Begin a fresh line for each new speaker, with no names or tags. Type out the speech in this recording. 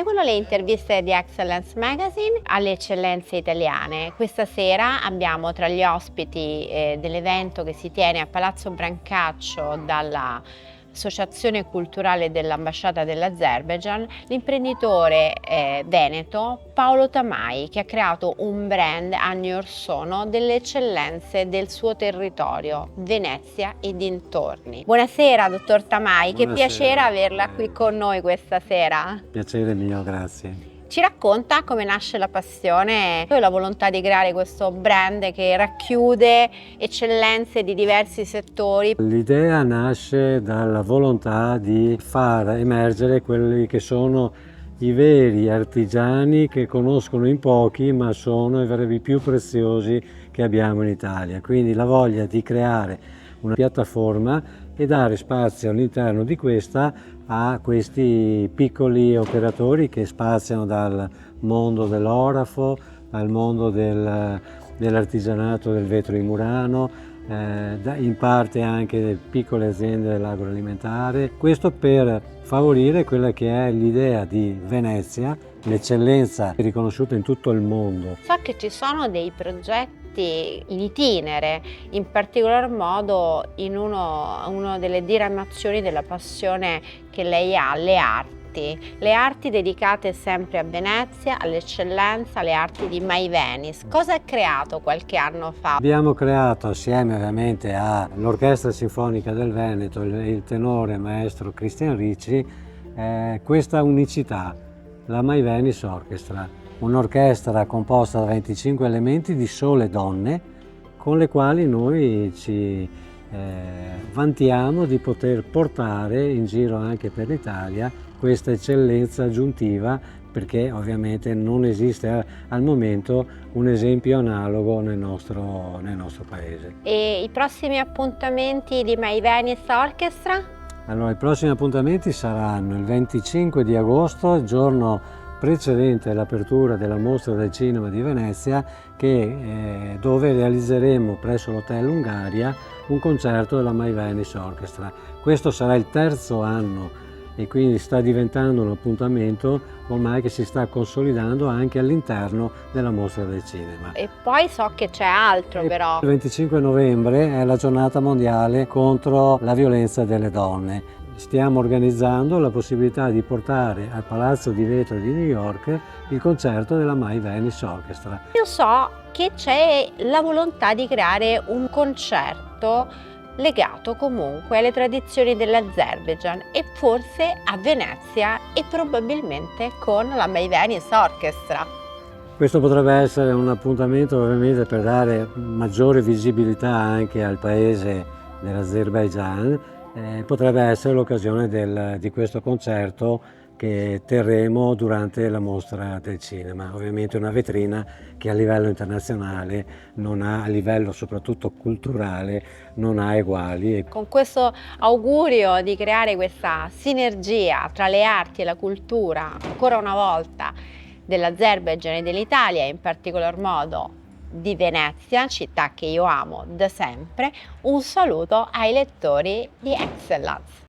Seguono le interviste di Excellence Magazine alle eccellenze italiane. Questa sera abbiamo tra gli ospiti dell'evento che si tiene a Palazzo Brancaccio dall'Associazione Culturale dell'Ambasciata dell'Azerbaigian l'imprenditore veneto Paolo Tamai, che ha creato un brand anni or sono delle eccellenze del suo territorio, Venezia e dintorni. Buonasera dottor Tamai, che piacere averla qui con noi questa sera.
Piacere mio, grazie.
Ci racconta come nasce la passione e la volontà di creare questo brand che racchiude eccellenze di diversi settori.
L'idea nasce dalla volontà di far emergere quelli che sono i veri artigiani che conoscono in pochi, ma sono i più preziosi che abbiamo in Italia. Quindi la voglia di creare una piattaforma e dare spazio all'interno di questa a questi piccoli operatori che spaziano dal mondo dell'orafo al mondo dell'artigianato del vetro in Murano, in parte anche piccole aziende dell'agroalimentare. Questo per favorire quella che è l'idea di Venezia, l'eccellenza riconosciuta in tutto il mondo.
So che ci sono dei progetti in itinere, in particolar modo in una delle diramazioni della passione che lei ha, le arti dedicate sempre a Venezia, all'eccellenza, le arti di My Venice. Cosa ha creato qualche anno fa?
Abbiamo creato assieme ovviamente all'Orchestra Sinfonica del Veneto, il tenore maestro Cristian Ricci, questa unicità, la My Venice Orchestra. Un'orchestra composta da 25 elementi di sole donne con le quali noi ci vantiamo di poter portare in giro anche per l'Italia questa eccellenza aggiuntiva, perché ovviamente non esiste al momento un esempio analogo nel nostro paese.
E i prossimi appuntamenti di My Venice Orchestra?
Allora, i prossimi appuntamenti saranno il 25 di agosto, il giorno precedente all'apertura della Mostra del Cinema di Venezia, dove realizzeremo presso l'Hotel Hungaria un concerto della My Venice Orchestra. Questo sarà il terzo anno e quindi sta diventando un appuntamento ormai che si sta consolidando anche all'interno della Mostra del Cinema.
E poi so che c'è altro però.
Il 25 novembre è la giornata mondiale contro la violenza delle donne. Stiamo organizzando la possibilità di portare al Palazzo di Vetro di New York il concerto della My Venice Orchestra.
Io so che c'è la volontà di creare un concerto legato comunque alle tradizioni dell'Azerbaigian e forse a Venezia e probabilmente con la My Venice Orchestra.
Questo potrebbe essere un appuntamento ovviamente per dare maggiore visibilità anche al paese dell'Azerbaigian. Potrebbe essere l'occasione di questo concerto che terremo durante la Mostra del Cinema. Ovviamente una vetrina che a livello internazionale non ha, a livello soprattutto culturale, non ha eguali.
Con questo augurio di creare questa sinergia tra le arti e la cultura, ancora una volta, dell'Azerbaigian e dell'Italia, in particolar modo di Venezia, città che io amo da sempre, un saluto ai lettori di Excellence.